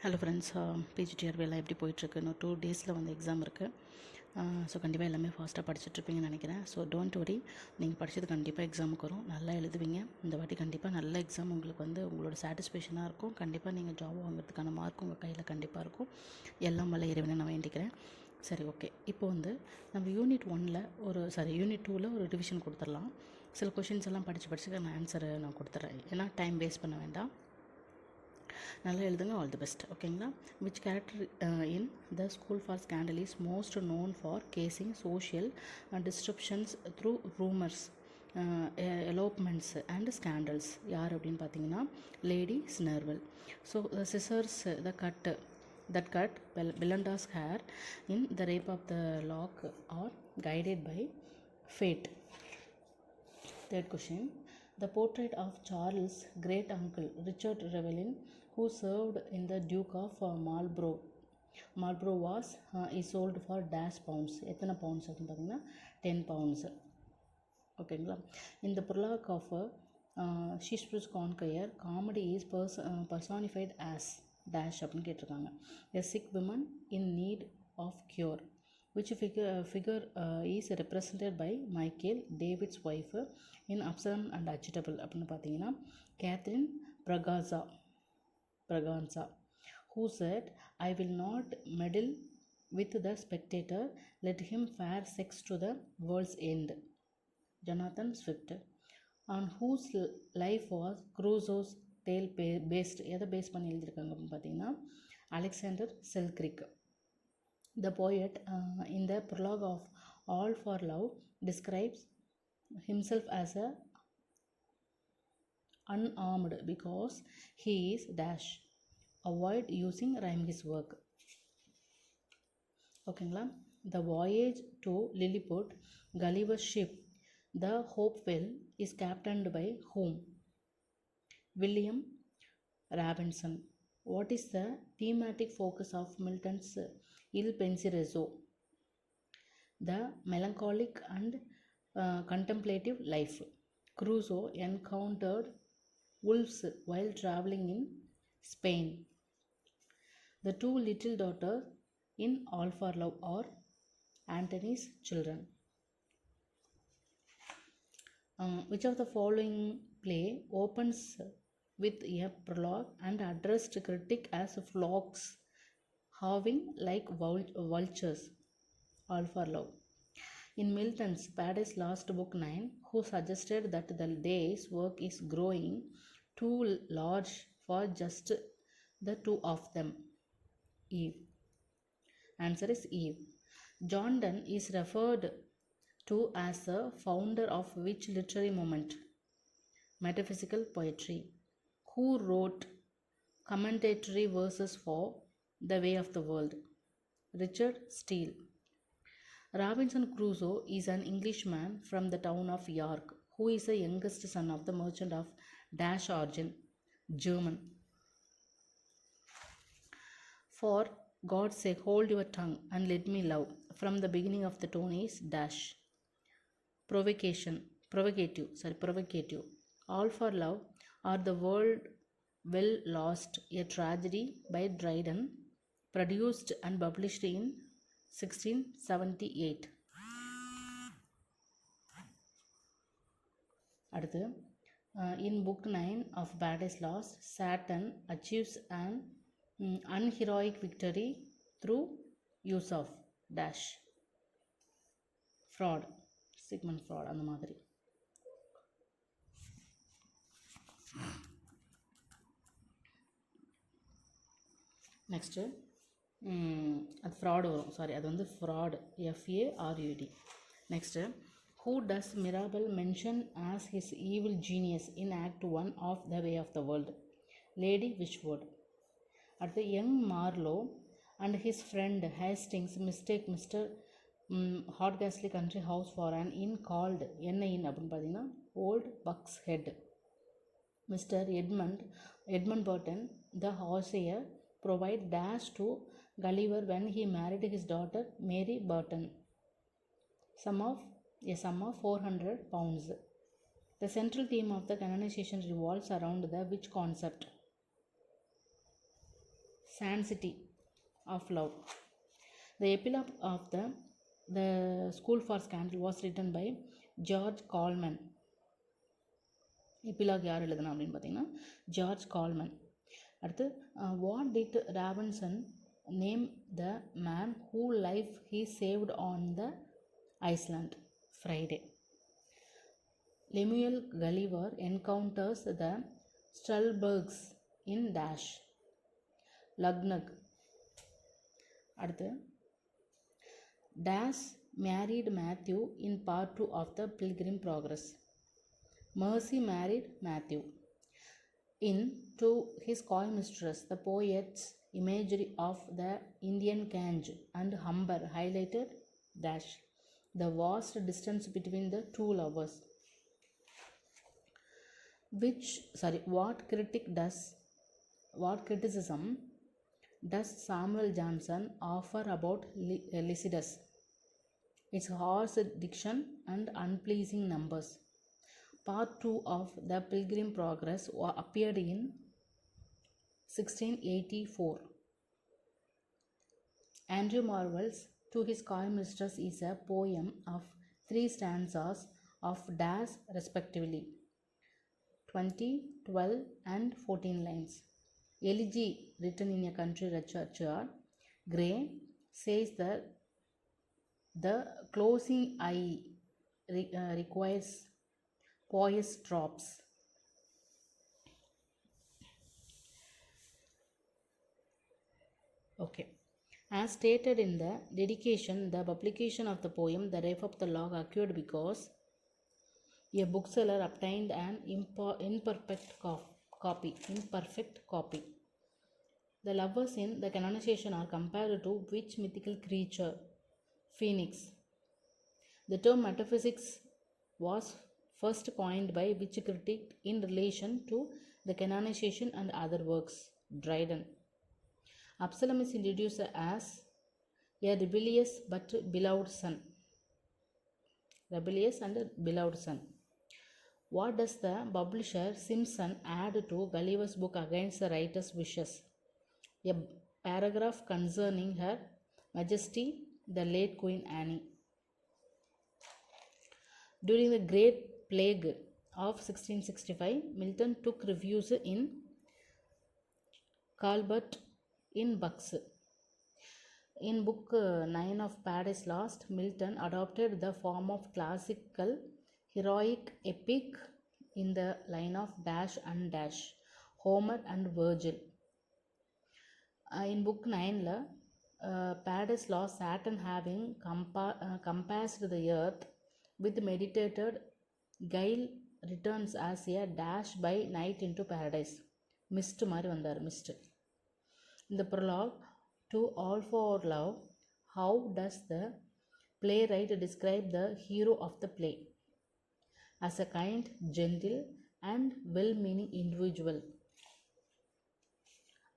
Hello friends, PGTR வேலை எப்படி போயிட்டுருக்கு? இன்னும் 2 டேஸில் வந்து எக்ஸாம் இருக்குது. ஸோ கண்டிப்பாக எல்லாமே ஃபாஸ்ட்டாக படிச்சுட்ருப்பீங்கன்னு நினைக்கிறேன். ஸோ டோன்ட் வரி, நீங்கள் படித்தது கண்டிப்பாக எக்ஸாமுக்கு வரும், நல்லா எழுதுவீங்க. இந்த வாட்டி கண்டிப்பாக நல்ல எக்ஸாம் உங்களுக்கு வந்து உங்களோட சாட்டிஸ்ஃபேக்ஷனாக இருக்கும். கண்டிப்பாக நீங்கள் ஜாப் வாங்குறதுக்கான மார்க் உங்கள் கையில் கண்டிப்பாக இருக்கும். எல்லாம் வல்ல இறைவனை நான் வேண்டிக்கிறேன். சரி, ஓகே. இப்போ வந்து நம்ம யூனிட் 2ல் ஒரு ரிவிஷன் கொடுத்துடலாம். சில கொஷின்ஸ் எல்லாம் படித்து நான் ஆன்சரை நான் கொடுத்துட்றேன், ஏன்னா டைம் வேஸ்ட் பண்ண வேண்டாம். நல்லா எழுதுங்க. All the best. ஓகேங்களா? Which character in the school for scandal is most known for causing social disruptions through rumours, elopements and scandals? யார் அப்படின்னு பார்த்தீங்கன்னா lady Sneerwell. So the scissors that cut Belinda's hair in the rape of the lock are guided by fate. Third question. The portrait of Charles' great uncle Richard Revelin, who served in the Duke of Marlborough is sold for £pounds. எத்தனை pounds அப்படின்னு பார்த்தீங்கன்னா 10 pounds. ஓகேங்களா? இந்த prologue of Shakespeare's Conqueror, comedy is personified as dash அப்படின்னு கேட்டிருக்காங்க. A sick woman in need of cure. Which figure is represented by Michael, David's wife, in Absalom and Achitable அப்படின்னு பார்த்தீங்கன்னா Catherine Braganza, who said, I will not meddle with the spectator, let him fare sex to the world's end. Jonathan Swift. On whose life was Crusoe's tale based? எதை base பண்ணி எழுதியிருக்காங்க அப்படின்னு பார்த்தீங்கன்னா Alexander Selkirk. The poet in the prologue of All for Love describes himself as a unarmed because he is dash. Avoid using rhyme his work. ஓகேங்களா? The voyage to Lilliput, Gulliver's ship, the Hopewell, is captained by whom? William Robinson. What is the thematic focus of Milton's Il Penseroso? The melancholic and contemplative life. Crusoe encountered wolves while traveling in Spain. The two little daughters in All for Love are Antony's children. Which of the following play opens with a prologue and addressed critic as flocks howling like vultures? All for Love. In Milton's Paradise Lost Book 9, who suggested that the day's work is growing too large for just the two of them? Eve. Answer is Eve. John Donne is referred to as the founder of which literary movement? Metaphysical poetry. Who wrote commentary verses for The Way of the World? Richard Steele. Robinson Crusoe is an Englishman from the town of York, who is the youngest son of the merchant of dash origin, German. For God's sake, hold your tongue and let me love. From the beginning of the tone is dash. Provocative. All for Love, or The World Well Lost, a tragedy by Dryden, produced and published in 1678. அடுத்து, in book 9 of Paradise Lost, Satan achieves an unheroic victory through use of dash. Fraud. Sigmund Freud அந்த மாதிரி. Next அது fraud வரும், அது வந்து fraud, FARUD. Next, who does Mirabell mention as his evil genius in Act 1 of The Way of the World? Lady Wishwood. அடுத்து, young Marlowe and his friend Hastings mistake Mr. Hardcastle country house for an inn called என்ன inn அப்படின்னு பார்த்தீங்கன்னா Old Buck's Head. Mr. Edmund Burton, the hosier, provide dash to Gulliver when he married his daughter Mary Burton. Sum of 400 pounds. The central theme of the canonization revolves around the which concept? Sanctity of Love. The epilogue of the School for Scandal was written by George Coleman. Epilogue யார் எழுதுனா அப்படின்னு பார்த்தீங்கன்னா George Colman. அடுத்து what did Robinson name the man who life he saved on the island? Friday. Lemuel Gulliver encounters the Struldbrugs in dash Luggnagg. அடுத்து dash married Matthew in part 2 of the pilgrim progress. Mercy married Matthew. In To His Coy Mistress, the poet's imagery of the Indian Gange and Humber highlighted dash the vast distance between the two lovers. What criticism does Samuel Johnson offer about Lycidas? Its harsh diction and unpleasing numbers. Part 2 of The Pilgrim Progress appeared in 1684. Andrew Marvell's To His Coy Mistress is a poem of 3 stanzas of dash respectively 20, 12 and 14 lines. Elegy written in a country churchyard. Gray says that the closing eye requires poise drops. Okay. As stated in the dedication, the publication of the poem The Rape of the Lock occurred because a bookseller obtained an imperfect copy. The lovers in the canonization are compared to which mythical creature? Phoenix. The term metaphysics was first coined by which critic in relation to the canonization and other works? Dryden. Absalom is introduced as a rebellious and beloved son. What does the publisher Simpson add to Gulliver's book against the writer's wishes? A paragraph concerning Her Majesty the late Queen Anne. During the Great Plague of 1665, Milton took refuge in Calbert in Bucks. In Book 9 of Paradise Lost, Milton adopted the form of classical heroic epic in the line of dash and dash, Homer and Virgil. In Book 9, Paradise Lost, Saturn having compassed the earth with meditated guile returns as a dash by night into paradise. Mist மாதிரி வந்தார். Mist. In the prologue to All for Love, how does the playwright describe the hero of the play? As a kind, gentle and well-meaning individual.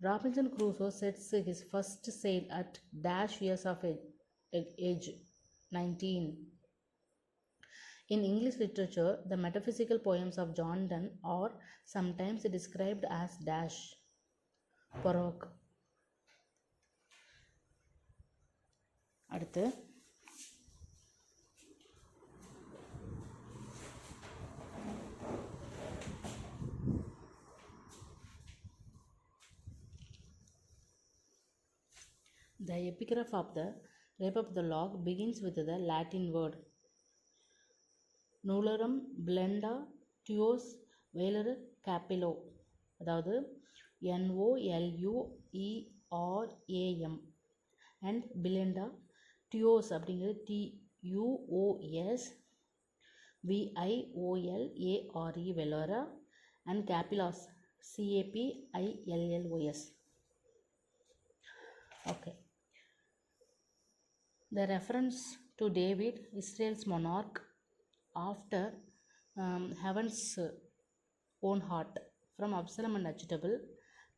Robinson Crusoe sets his first sail at dash years of age, 19. In English literature, the metaphysical poems of John Donne are sometimes described as dash baroque. அடுத்து the epigraph of the Rape of the Lock begins with the Latin word Nullorum blenda tuos velere capillo, அதாவது NOLUERAM and blenda tuos அப்படிங்கிறது TUOS VIOLARE velora and capillos CAPILLOS. Okay. The reference to David, Israel's monarch after heaven's own heart from Absalom and Achitable,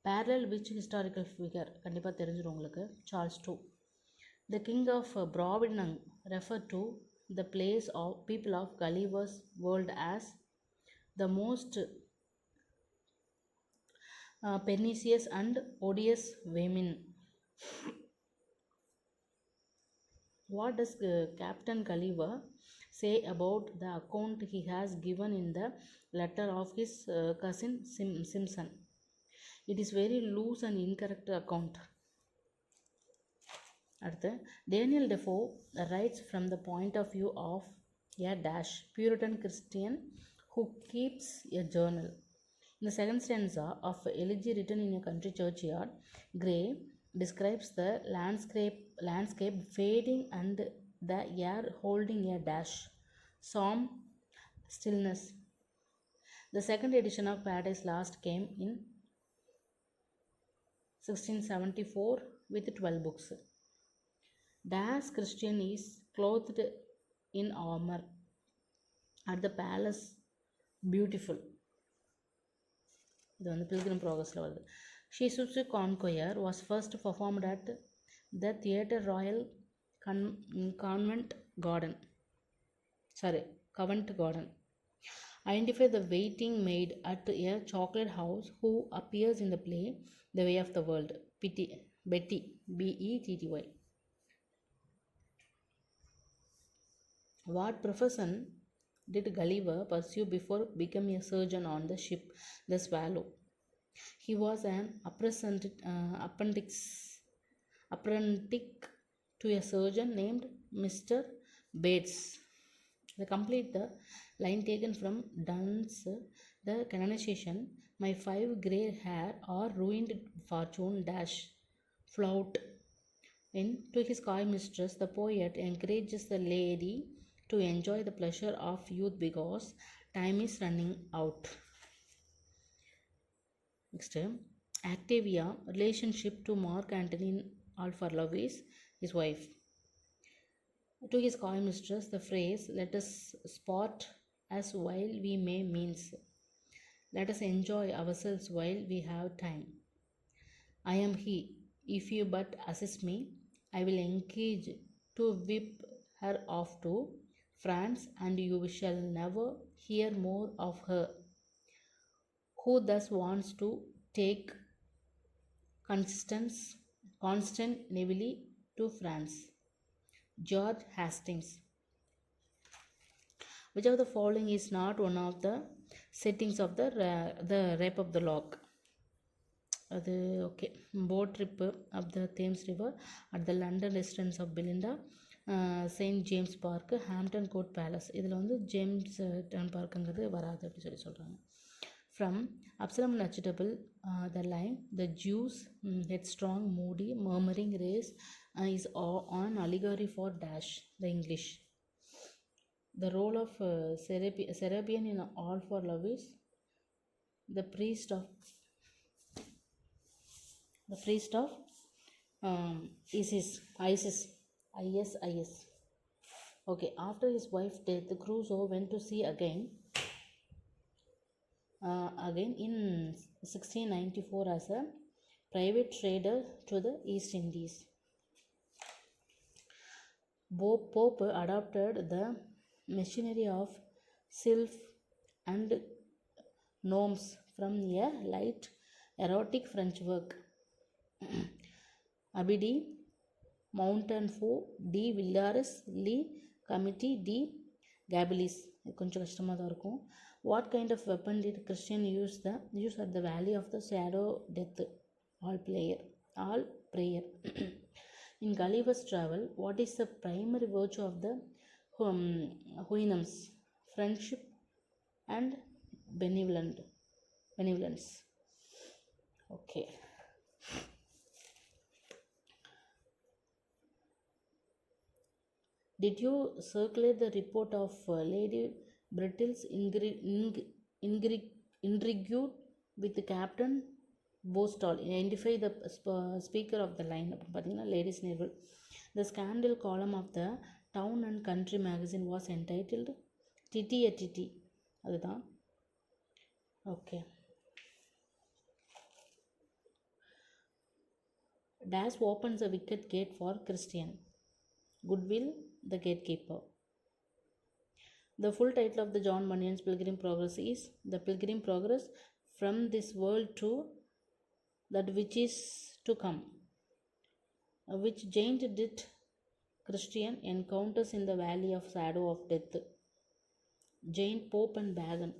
parallel which historical figure? கண்டிப்பாக தெரிஞ்சிடும் உங்களுக்கு. Charles II. The king of Brobdingnag referred to the place of people of Gulliver's world as the most Pernicious and odious women. What does Captain Gulliver say about the account he has given in the letter of his cousin Simpson? It is very loose and incorrect account. அடுத்து Daniel Defoe writes from the point of view of a dash Puritan Christian who keeps a journal. In the second stanza of Elegy written in a country churchyard, Gray describes the landscape fading and the air holding a dash psalm stillness. The second edition of Paradise Lost came in 1674 with 12 books. Das Christian is clothed in armor at the palace beautiful. இது வந்து pilgrim ப்ராக்ரஸில் வருது. She stoops conquer was first performed at the theatre royal Covent Garden. Identify the waiting maid at a chocolate house who appears in the play The Way of the World. Betty, Betty. What profession did Gulliver pursue before becoming a surgeon on the ship the Swallow? He was an apprentice to a surgeon named Mr. Bates. To complete the line taken from Donne's The Canonization, my 5 grey hair or ruined fortune dash flout. To his coy mistress, the poet encourages the lady to enjoy the pleasure of youth because time is running out. Next, Octavia relationship to Mark Antony in All for Love is his wife. To his coy mistress, the phrase "let us sport as while we may" means let us enjoy ourselves while we have time. I am he. If you but assist me, I will engage to whip her off to France, and you shall never hear more of her. Who thus wants to take Constantinople to France? George Hastings. Which of the following is not one of the settings of the Rape of the Lock? Okay. Boat trip up the Thames River at the London residence of Belinda, St. James Park, Hampton Court Palace. இதில் வந்து James down பார்க்குங்கிறது வராது அப்படி சொல்கிறாங்க. From Absalom Notable, the line "the Jews headstrong, moody, murmuring race" is an allegory for dash the English. The role of Serapion in All for Love is the priest of Isis. Okay, after his wife's death, Crusoe went to sea again in 1694 as a private trader to the East Indies. Pope adopted the machinery of sylph and gnomes from a light erotic French work. Abidi, Montfort, D. Villaris, Lee, Committee, D. Gabilis. கொஞ்சம் கஷ்டமாக தான் இருக்கும். What kind of weapon did Christian use at the Valley of the Shadow Death? All prayer. In Gulliver's Travel, what is the primary virtue of the Houyhnhnms? Friendship and benevolence. Okay. Did you circulate the report of Lady Brittle's intrigue with Captain Bostall? Identify the speaker of the line. Ladies Naval. The scandal column of the Town and Country magazine was entitled Titty a Titty. அதுதான். Okay. Dash opens a wicket gate for Christian. Goodwill, the gatekeeper. The full title of the John Bunyan's Pilgrim Progress is The Pilgrim Progress from this World to that which is to come, which giant did Christian encounters in the valley of shadow of death, giant Pope and Pagan.